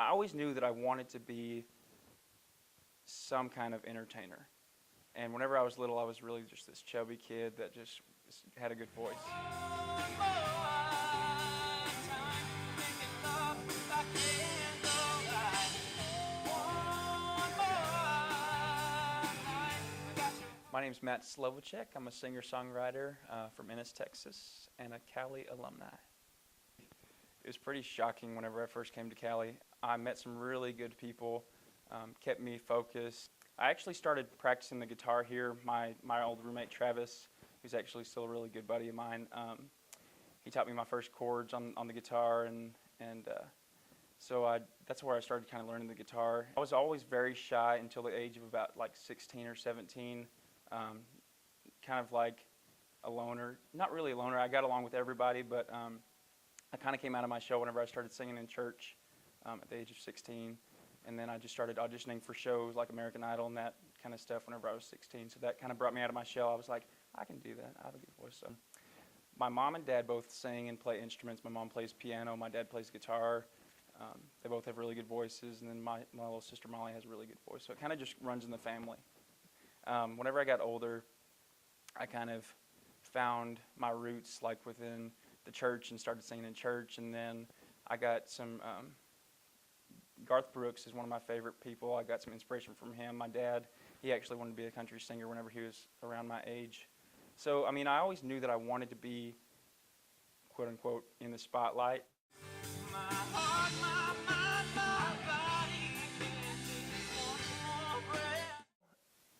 I always knew that I wanted to be some kind of entertainer. And whenever I was little, I was really just this chubby kid that just had a good voice. My name's Matt Slovacek. I'm a singer-songwriter from Ennis, Texas, and a Cali alumni. It was pretty shocking whenever I first came to Cali. I met some really good people, kept me focused. I actually started practicing the guitar here. My old roommate Travis, who's actually still a really good buddy of mine, he taught me my first chords on the guitar, and so that's where I started kind of learning the guitar. I was always very shy until the age of about like 16 or 17, kind of like a loner. Not really a loner. I got along with everybody, but I kind of came out of my shell whenever I started singing in church at the age of 16. And then I just started auditioning for shows like American Idol and that kind of stuff whenever I was 16. So that kind of brought me out of my shell. I was like, I can do that. I have a good voice. So my mom and dad both sing and play instruments. My mom plays piano. My dad plays guitar. They both have really good voices. And then my little sister Molly has a really good voice. So it kind of just runs in the family. Whenever I got older, I kind of found my roots like within the church and started singing in church. And then I got some... Garth Brooks is one of my favorite people. I got some inspiration from him. My dad, he actually wanted to be a country singer whenever he was around my age. So, I mean, I always knew that I wanted to be, quote unquote, in the spotlight.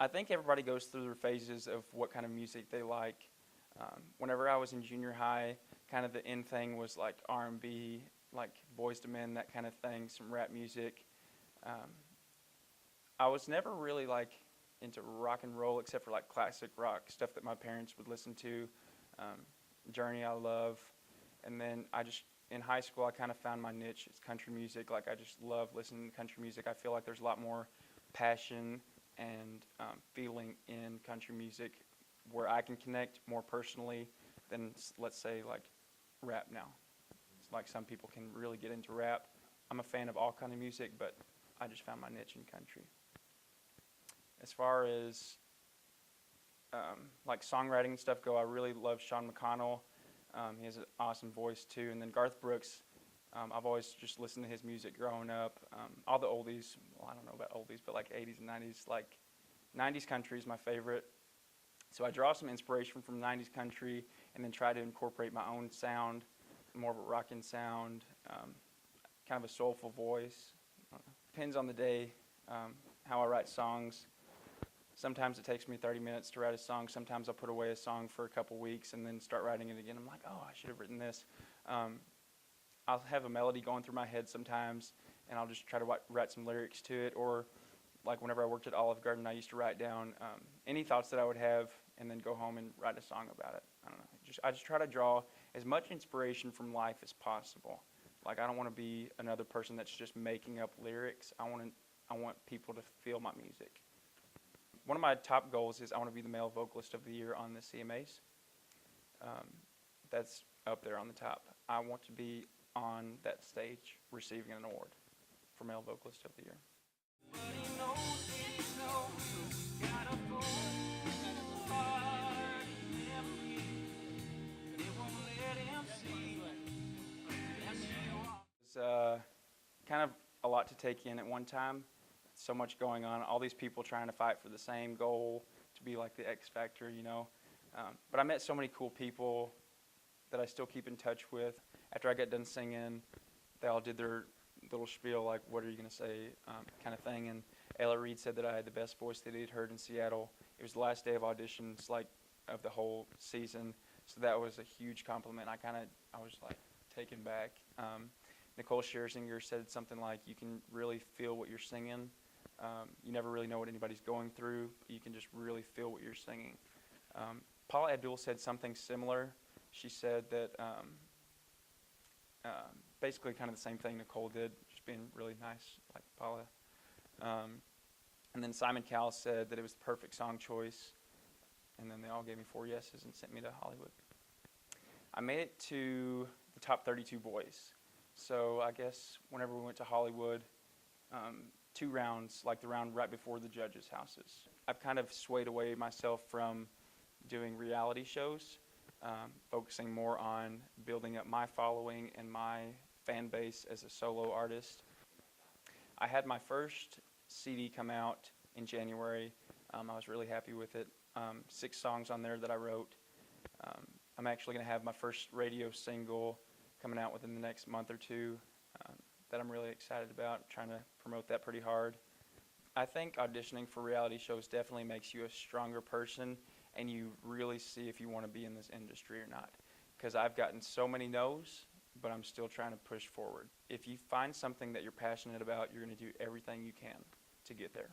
I think everybody goes through their phases of what kind of music they like. Whenever I was in junior high, kind of the in thing was like R&B, like Boyz II Men, that kind of thing, some rap music. I was never really like into rock and roll except for like classic rock, stuff that my parents would listen to. Journey I love. And then in high school I kind of found my niche. It's country music. Like I just love listening to country music. I feel like there's a lot more passion and feeling in country music where I can connect more personally than, let's say, like rap now. Like some people can really get into rap. I'm a fan of all kind of music, but I just found my niche in country. As far as like songwriting and stuff go, I really love Sean McConnell. He has an awesome voice too. And then Garth Brooks, I've always just listened to his music growing up. All the oldies, well, I don't know about oldies, but like 80s and 90s. Like 90s country is my favorite. So I draw some inspiration from 90s country and then try to incorporate my own sound, more of a rockin' sound, kind of a soulful voice. Depends on the day, how I write songs. Sometimes it takes me 30 minutes to write a song. Sometimes I'll put away a song for a couple weeks and then start writing it again. I'm like, oh, I should have written this. I'll have a melody going through my head sometimes, and I'll just try to write some lyrics to it. Or like whenever I worked at Olive Garden, I used to write down any thoughts that I would have and then go home and write a song about it. I don't know. I just try to draw as much inspiration from life as possible. Like I don't want to be another person that's just making up lyrics. I want people to feel my music. One of my top goals is I want to be the male vocalist of the year on the CMAs. That's up there on the top. I want to be on that stage receiving an award for male vocalist of the year. It's kind of a lot to take in at one time. So much going on. All these people trying to fight for the same goal to be like the X Factor, you know. But I met so many cool people that I still keep in touch with. After I got done singing, they all did their little spiel, like, what are you going to say, kind of thing. And Ayla Reid said that I had the best voice that he'd heard in Seattle. It was the last day of auditions, like, of the whole season. So that was a huge compliment. I was like taken back. Nicole Scherzinger said something like, you can really feel what you're singing. You never really know what anybody's going through. You can just really feel what you're singing. Paula Abdul said something similar. She said that basically kind of the same thing Nicole did, just being really nice like Paula. And then Simon Cowell said that it was the perfect song choice. And then they all gave me 4 yeses and sent me to Hollywood. I made it to the top 32 boys. So I guess whenever we went to Hollywood, 2 rounds, like the round right before the judges' houses. I've kind of swayed away myself from doing reality shows, focusing more on building up my following and my fan base as a solo artist. I had my first CD come out in January. I was really happy with it. 6 songs on there that I wrote. I'm actually going to have my first radio single coming out within the next month or two that I'm really excited about, trying to promote that pretty hard. I think auditioning for reality shows definitely makes you a stronger person, and you really see if you want to be in this industry or not. Because I've gotten so many no's, but I'm still trying to push forward. If you find something that you're passionate about, you're going to do everything you can to get there.